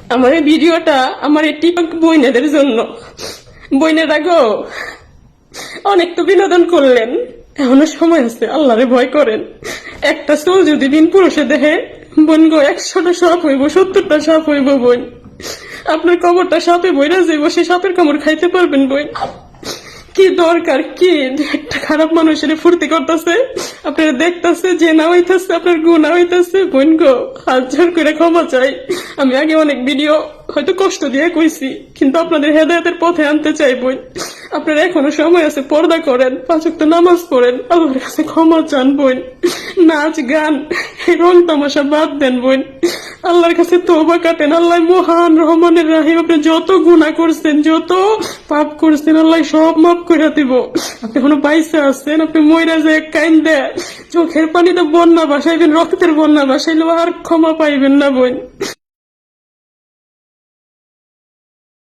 আমার এই ভিডিওটা আমার এই টিকটক বইনেদের জন্য। বইনেরা গো, অনেক তো বিনোদন করলেন, এখনো সময় আছে, আল্লাহরে ভয় করেন। একটা চুল যদি দিন পুরুষে দেখে বোন গো, 100টা সাপ হইব, 70টা সাপ হইব বোন। আপনার কবরটা সাপে বইরা যাইব, সে সাপের কামড় খাইতে পারবেন বোন। কি দরকার কি একটা খারাপ মানুষের ফুর্তি করতেছে, আপনারা দেখতেছে, যে না হইতেছে, আপনার গুণা হইতেছে। বোন গো, হাত ঝাড় করে ক্ষমা চাই। আমি আগে অনেক ভিডিও হয়তো কষ্ট দিয়ে কইছি, কিন্তু আপনাদের হেদায়েতের পথে আনতে চাই বোন। আপনারা এখনো সময় আছে, পর্দা করেন, 5 ওয়াক্ত নামাজ পড়েন, আল্লাহর কাছে ক্ষমা চান বোন। নাচ গান রং তামাশা বাদ দেন বোন, আল্লাহর কাছে তওবা কাটেন। আল্লাহ মহান রহমানের রাহিম, আপনি যত গুনাহ করছেন, যত পাপ করছেন, আল্লাহ সব মাফ করে দিব। আপনি এখনো বাইসে আছেন, আপনি মইরা যায় কাইন্দে চোখের পানিতে বন্যা বাসাইবেন, রক্তের বন্যা বাসাইলেও আর ক্ষমা পাইবেন না বোন।